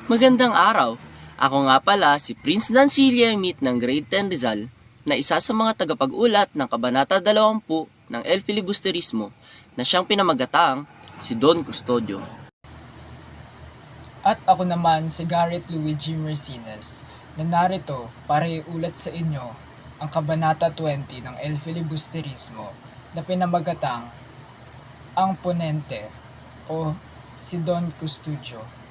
Magandang araw! Ako nga pala si Prince Dancilia Mit ng Grade 10 Rizal na isa sa mga tagapag-ulat ng Kabanata 20 ng El Filibusterismo na siyang pinamagatang si Don Custodio. At ako naman si Garrett Luigi Mercines na narito para iulat sa inyo ang Kabanata 20 ng El Filibusterismo na pinamagatang ang ponente o si Don Custodio.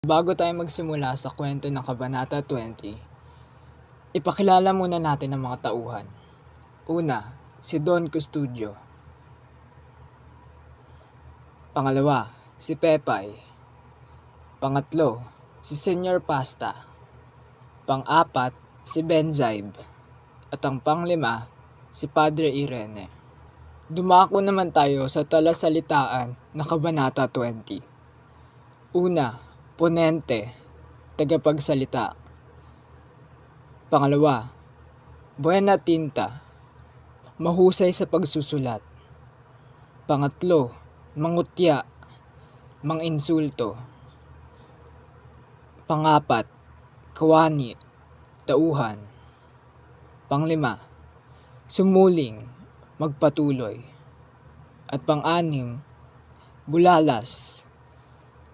Bago tayo magsimula sa kwento ng Kabanata 20, ipakilala muna natin ang mga tauhan. Una, si Don Custodio. Pangalawa, si Pepay. Pangatlo, si Senyor Pasta. Pang-apat, si Benzaib. At ang panglima, si Padre Irene. Dumako naman tayo sa talasalitaan na Kabanata 20. Una, ponente, tagapagsalita. Pangalawa, buena tinta, mahusay sa pagsusulat. Pangatlo, mangutya, manginsulto. Pangapat, kawani, tauhan. Panglima, sumuling, magpatuloy. At pang-anim, bulalas,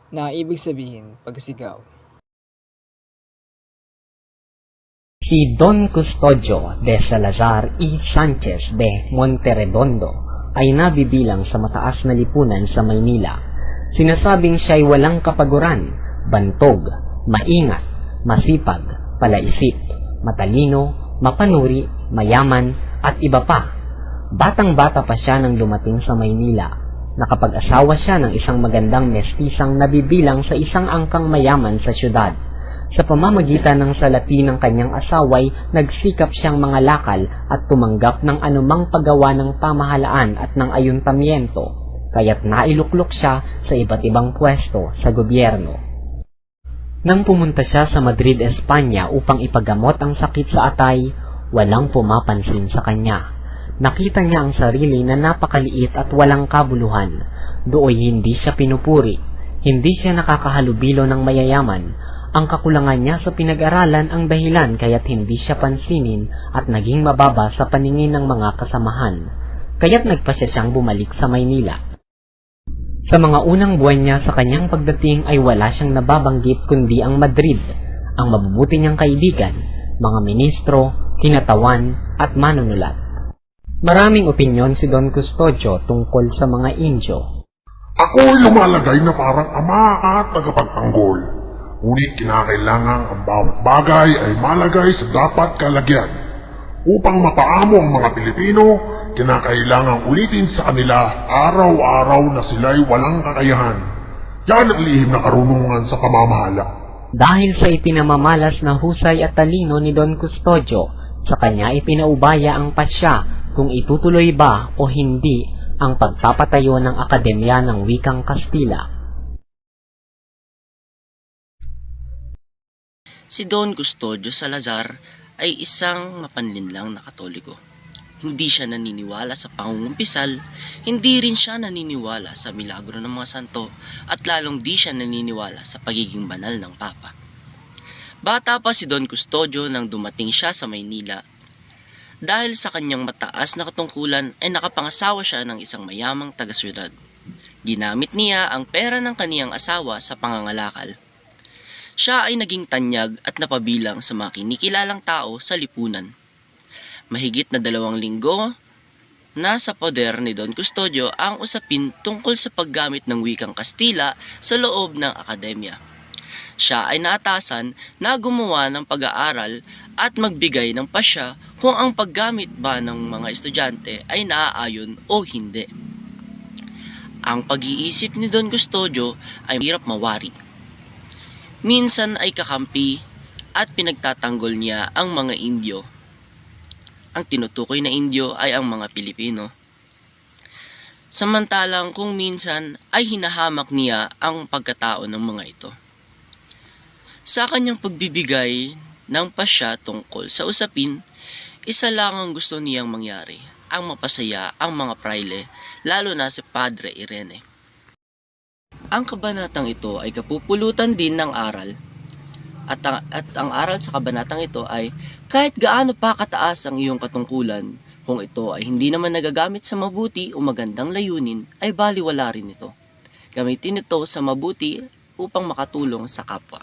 na ibig sabihin pagsigaw. Si Don Custodio de Salazar y Sanchez de Monterredondo ay nabibilang sa mataas na lipunan sa Maynila. Sinasabing siya'y walang kapaguran, bantog, maingat, masipag, palaisip, matalino, mapanuri, mayaman, at iba pa. Batang-bata pa siya nang dumating sa Maynila. Nakapag-asawa siya ng isang magandang mestisang nabibilang sa isang angkang mayaman sa syudad. Sa pamamagitan ng salapi ng kanyang asaway, nagsikap siyang mga lakal at tumanggap ng anumang paggawa ng pamahalaan at ng ayuntamiento, kaya't nailuklok siya sa iba't ibang pwesto sa gobyerno. Nang pumunta siya sa Madrid, Espanya upang ipagamot ang sakit sa atay, walang pumapansin sa kanya. Nakita niya ang sarili na napakaliit at walang kabuluhan. Dooy hindi siya pinupuri. Hindi siya nakakahalubilo ng mayayaman. Ang kakulangan niya sa pinag-aralan ang dahilan kaya't hindi siya pansinin at naging mababa sa paningin ng mga kasamahan. Kaya't nagpasya siyang bumalik sa Maynila. Sa mga unang buwan niya sa kanyang pagdating ay wala siyang nababanggit kundi ang Madrid, ang mabubuti niyang kaibigan, mga ministro, kinatawan at manunulat. Maraming opinyon si Don Custodio tungkol sa mga Indio. Ako'y lumalagay na parang ama at tagapagtanggol. Ngunit kinakailangan ang bawat bagay ay malagay sa dapat kalagyan. Upang mapaamo ang mga Pilipino, kinakailangan ulitin sa kanila araw-araw na sila'y walang kakayahan. Yan ang lihim na karunungan sa pamamahala. Dahil sa ipinamamalas na husay at talino ni Don Custodio, sa kanya ipinaubaya ang pasya kung itutuloy ba o hindi ang pagpapatayo ng Akademya ng Wikang Kastila. Si Don Custodio Salazar ay isang mapanlinlang na Katoliko. Hindi siya naniniwala sa pangungumpisal, hindi rin siya naniniwala sa milagro ng mga santo, at lalong di siya naniniwala sa pagiging banal ng Papa. Bata pa si Don Custodio nang dumating siya sa Maynila. Dahil sa kanyang mataas na katungkulan ay nakapangasawa siya ng isang mayamang taga-syudad. Ginamit niya ang pera ng kaniyang asawa sa pangangalakal. Siya ay naging tanyag at napabilang sa mga kinikilalang tao sa lipunan. Mahigit na 2 linggo na sa poder ni Don Custodio ang usapin tungkol sa paggamit ng wikang Kastila sa loob ng akademya. Siya ay naatasan na gumawa ng pag-aaral at magbigay ng pasya kung ang paggamit ba ng mga estudyante ay naaayon o hindi. Ang pag-iisip ni Don Custodio ay hirap mawari. Minsan ay kakampi at pinagtatanggol niya ang mga Indio. Ang tinutukoy na Indio ay ang mga Pilipino. Samantalang kung minsan ay hinahamak niya ang pagkatao ng mga ito. Sa kanyang pagbibigay ng pasya tungkol sa usapin, isa lang ang gusto niyang mangyari, ang mapasaya ang mga praile, lalo na si Padre Irene. Ang kabanatang ito ay kapupulutan din ng aral. At ang aral sa kabanatang ito ay kahit gaano pa kataas ang iyong katungkulan, kung ito ay hindi naman nagagamit sa mabuti o magandang layunin, ay baliwala rin ito. Gamitin ito sa mabuti upang makatulong sa kapwa.